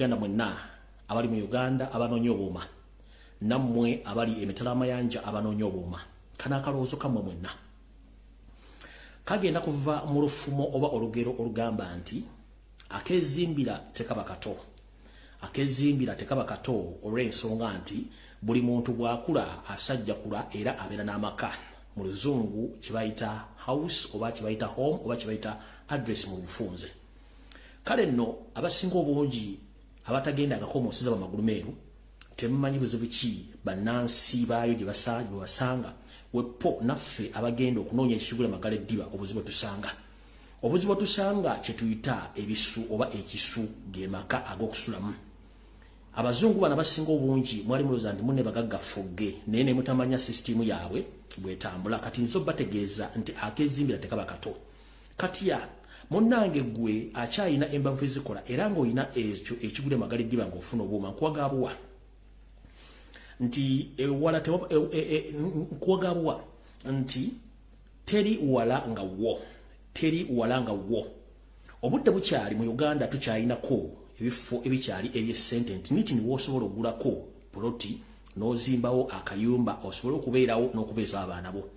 Bannayuganda mwenna abali mu Uganda abanoonya obuuma, nammwe abali emitala amayanja abanoonya obuuma, kana akalowoozo kammwe mwenna kagenda kuva mu lufumo oba olugero olugamba nti akezimbira tekaba kato. Akezimbira tekaba kato olw'ensonga nti buli muntu bw'akula asajja kula era abeera n'amaka. Mu luzungu kibayita house oba kibayita home oba kibayita address mu bufunze. Kale nno abasinga obungi abatagenda agakomoosiza bamagulu meeru temumanyi buzibu ki bannansi baayo gye basanga wepo naffe abagenda okunoonya ekigula magala eddiba obuzibu tusanga. Obuzibu tusanga kye tuyita ebisu oba ekisu ge maka ag'okusulamu. Abazungu bana basinga obungi mwali muloza ndi munne bagaggafugge naye ne mutamanya sisitimu yaabwe bwetambula. Kati nzo bategeeza nti akezimbira tekaba kato. Katiya munnange gwe akyalina embavu ezikola era ng'olina ekyo ekigule magala eddiba ng'ofuna obuuma nkwagabwa nti nkwagabwa nti teri wala nga wo. Teri wala nga wo. Obudde bukyali mu Uganda tukyalinako ebifo ebikyali eby'essente nti niwoosobola okugulako poloti n'ozimbawo akayumba osobola okubeerawo n'okubeeza abaana bo.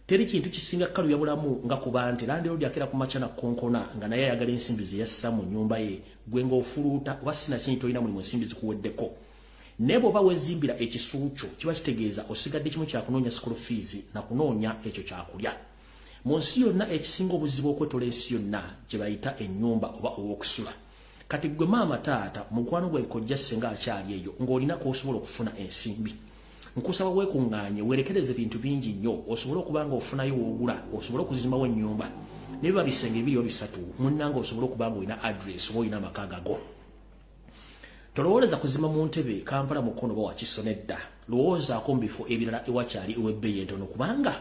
Teri kintu kisinga kkalu ya bulamu nga kuba nti landlord akera ku makya nakkonkona nga naye ayagala ensimbi ze yassa mu nnyumba ye gwe ng'ofuluuta oba sinakini tolina mulimu ensimbi zikuweddeko. Naye bw'oba weezimbira ekisu kyo kiba kitegeeza osigadde kimu kya kunoonya school fees na kunoonya ekyo kyakulya. Mu nsi yonna ekisinga obuzibu okwetola ensi yonna gye bayita ennyumba oba ow'okusula. Kati gwe maama taata mukwano gwe nkojja ssenga akyali eyo ng'olina kw'osobola okufuna ensimbi. Nkusaba weekuŋŋaanye weerekereze bintu bingi nnyo osobole okuba nga ofunayo w'ogula osobole okuzimbawo ennyumba. Ne biba bisenge biri oba bisatu munnanga osobole okuba nga olina address oba olina amaka gago. Tolowooleza kuzimba mu ntebe Kampala Mukono oba Wakiso nedda. Lowoozaako mu bifo ebirala ewakyali ew'ebbeeyi entono kubanga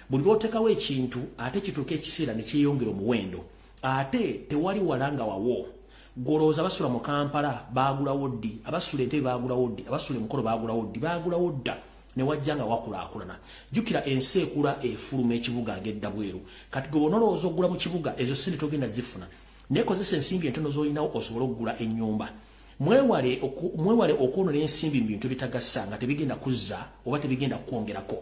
buli lw'oteekawo ekintu ate kituuka ekiseera ne kyeyongera omuwendo ate tewali walanga wawo. Golooza basula mu Kampala baagulawo ddi, abasula Entebbe baagulawo ddi, abasula Mukono baagulawo ddi, baagulawo dda ne wajja nga wakulaakulana. Jjukira ensi ekula efuluma ekibuga agedda bweru. Kati gwe bw'onolowooza okugula mu kibuga ezo ssente togenda zifuna. Naye kozesa ensimbi entono z'olinawo osobole okugula ennyumba. Mwewale okwonola ensimbi mu bintu bitagasa nga tebigenda kuzza oba tebigenda kukwongerako.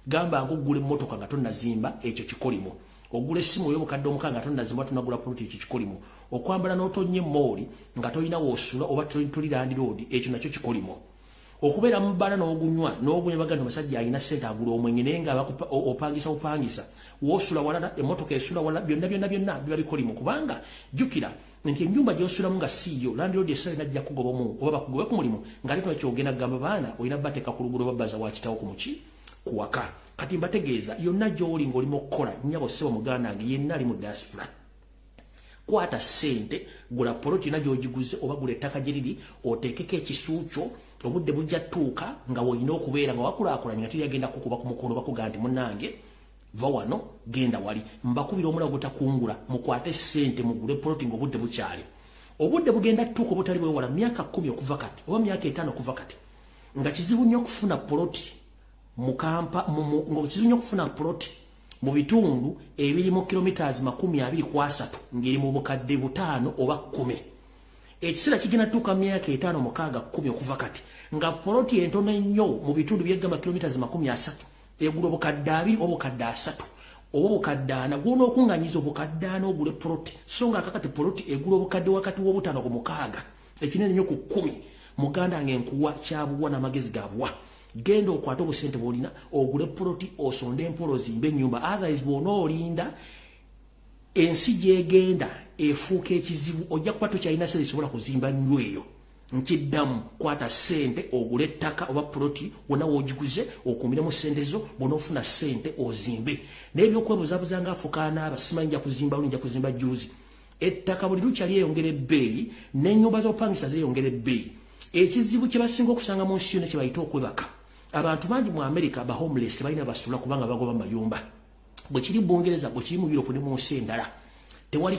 Gamba ng'oggula emmotoka nga tonnazimba ekyo kikolimo. Ogula essimu y'obukadde omukaaga nga tonnazimba tunagula puloti ekyo kikolimo. Okwambala n'otonnya emmooli nga tolina w'osula oba toli landiroodi ekyo nakyo kikolimo. Okubeera mu bbala n'ogunywa baganda omusajja alina ssente agula omwenge naye nga opangisa w'osula walala emmotoka esula walala byonna biba bikolimo kubanga jjukira nti ennyumba gy'osulamu nga siiyo landiroodi essala najja kugobamu oba bakugobe ku mulimu ng'ate tuna kyogenda kugamba baana olina bateeka ku luguudo babbaza wakitawo ku muki kuwaka. Kati mbategeeza yonna gy'oli ng'olimu okukola nnyabo ssebo muganda wange yenna ali mu diaspora. Kwata ssente gula poloti na gy'ogiguze oba gula ettaka gye liri oteekeko ekisu kyo obudde bujja ttuuka nga wolina okubeera nga wakulaakulanye nga tiri agenda kukuba ku mukono bakugaa nti munnange va wano genda wali. Mbakubira omulago butakungula mukwate ssente mugule poloti ng'obudde bukyali. Obudde bugenda ttuuka obutali bwewala myaka 10 okuva kati oba myaka 5 okuva kati nga kizibu nnyo okufuna poloti ng'okizibu nnyo okufuna poloti mu bitundu ebirimu kilometers 23 ng'eri mu bukadde 5 oba 10. Ekiseera kigenda tuuka myaka 5 6 10 okuva kati nga poloti entono ennyo mu bitundu byegamba kilometers 30 egula obukadde 2 oba obukadde 3 oba obukadde 4 gwona okunganyiza obukadde 4 ogule poloti so nga kakati poloti egula obukadde wakati w'obutano ku 6 ekinene nnyo ku 10. Muganda ng'enkuwa kyabuwa n'amagezi gabuwa. Genda okwata obusente bw'olina ogule poloti osonde empolo zimbe ennyumba otherwise bw'onoolinda ensi gy'egenda efuuka ekizibu ojja kuba tokyalina ssente zisobola kuzimba nnyo eyo. Nkiddamu kwata ssente ogule ettaka oba poloti wonna w'ogiguze okuumiramu ssente zo bw'onoofuna ssente ozimbe. Naye ebyokwebuzabuza ng'afukaana abasimanyi nja kuzimba luli nja kuzimba juuzi. Ettaka buli lukya lyeyongera ebbeeyi n'ennyumba z'opangisa zeeyongera ebbeeyi. Ekizibu kye basinga okusanga mu nsi yonna kye bayita okwebaka. Abantu bangi mu America ba homeless tebalina basula kubanga bagoba mayumba. Bwe kiri Bungereza bwe kiri mu Europe ne mu nsi endala. Tewali